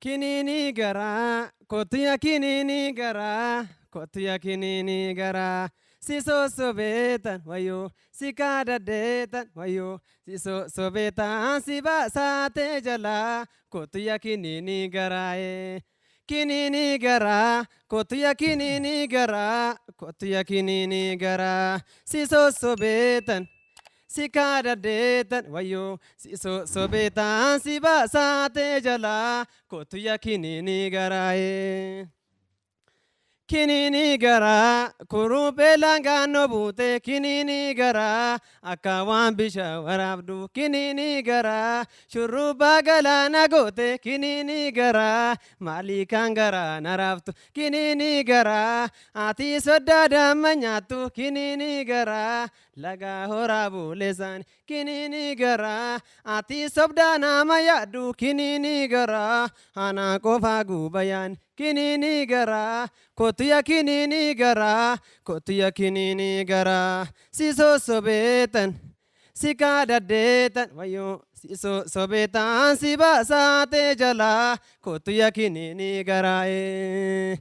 Kinini gara, kotuya kinini gara, kotuya kinini gara. Siso sobetan wayo, sikada detan wayo, siso sobetan siba sate jala, kotuya kinini gara e. Kinini gara, kotuya kinini gara, kotuya kinini gara. Siso sobetan. Sikada detan wayo siso sobetan siba sate jala kotuya kinini garae kinini gara kurupe langano bute kinini gara akawan bisha warabdu kinini gara shuruba galana gote kinini gara malikan gara naraftu kinini gara ati sodada manyatu kinini gara laga horabu lesan kinini gara ati sobdana mayadu kinini gara ana kofa gubayan kinini gara kotuya kinini gara kotuya kinini gara siso sobetan sikada detan wayo siso sobetan siba sate jala kotuya kinini gara e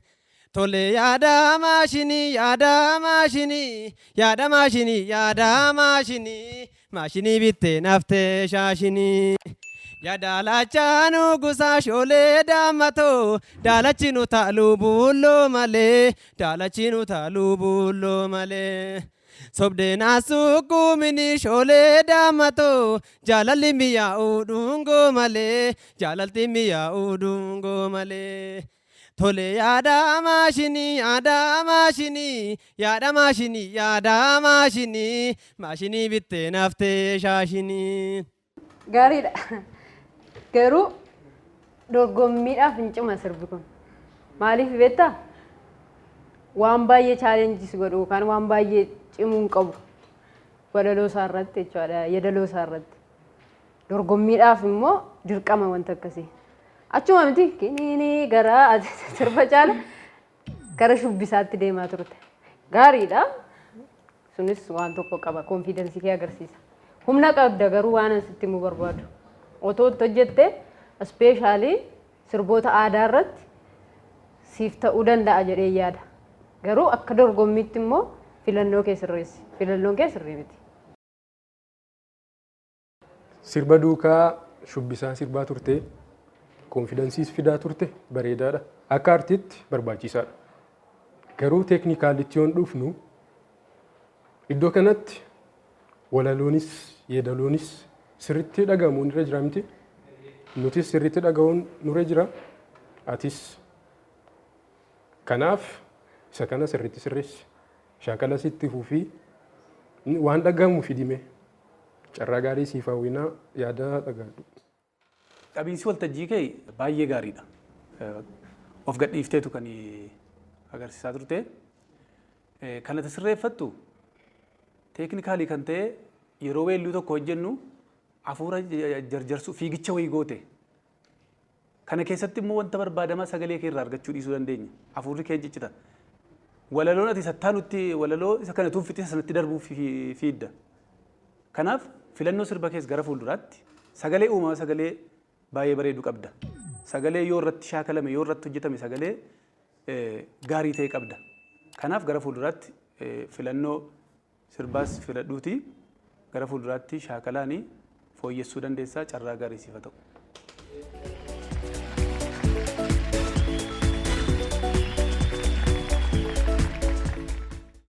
tole yada mashini yada mashini yada mashini yada mashini mashini bitte nafte shashini yada lachanu gusa shole damato dalachinu talu bullo male dalachinu talu bullo male sobde nasuku mini shole damato jalali miya udungo male jalalti miya udungo male tole yada mashini yada mashini yada mashini yada mashini mashini bitte nafte shashini gaariidha. Garuu dorgommiidhaaf hin cima sirbi kun. Maaliif beektaa? Waan baay'ee chaalenjis godhu yookaan waan baay'ee cimuu hin qabu. Walaloo isaa irratti jechuudha. Yeedaloo isaa irratti. Dorgommiidhaaf immoo dirqama wanta akkasii. Achuma miti kinini gara sirba caala gara shubbisaatti deemaa turte. Gaariidha. Sunis waan tokko qaba. Konfiidensii kee agarsiisa. Humna qabda garuu waan asitti mu barbaadu. Otoo hojjette ispeeshaalii sirboota aadaa irratti siif ta'uu danda'a jedhee yaada. Garuu akka dorgommiitti immoo filannoo kee sirreessi. Filannoon kee sirrii miti. Sirba duukaa shubbisaa sirbaa turte, konfidensiis fidaa turte bareedaadha. Akka artiitti barbaachisaadha. Garuu teeknikaalitti yoon dhufnu iddoo kanatti walaloonis yeedaloonis sirriitti dhagahamuun irra jira miti. Nutis sirriitti dhagahuun nurra jira. Atis kanaaf isa kana sirriitti sirreessi. Shaakala sitti fufii waan dhagahamu fidime. Carraa gaarii siif hawwinaa yaada dhagaadhu. Qabiinsi waltajjii kee baay'ee gaariidha. Of gadhiifteetu kan agarsiisaa turte. Kan ati sirreeffattu teeknikaalii kan ta'e yeroo weelluu tokko hojjennu hafuura jarjarsu fiigicha wayii goote. Kana keessatti immoo wanta barbaadamaa sagalee kee irraa argachuu dhiisuu dandeenya. Hafuurri kee ciccita. Walaloon ati sattaanutti walaloo isa kana tuunfitee sanatti darbuu fiidda. Kanaaf filannoo sirba kees gara fuulduraatti sagalee uumamaa sagalee baay'ee bareedu qabda. Sagalee yoo irratti shaakalame yoo irratti hojjetame sagalee gaarii ta'e qabda. Kanaaf gara fuulduraatti filannoo sirbaas filadhuuti gara fuulduraatti shaakalaanii fooyyessuu dandeessaa carraa gaarii siif ta'u.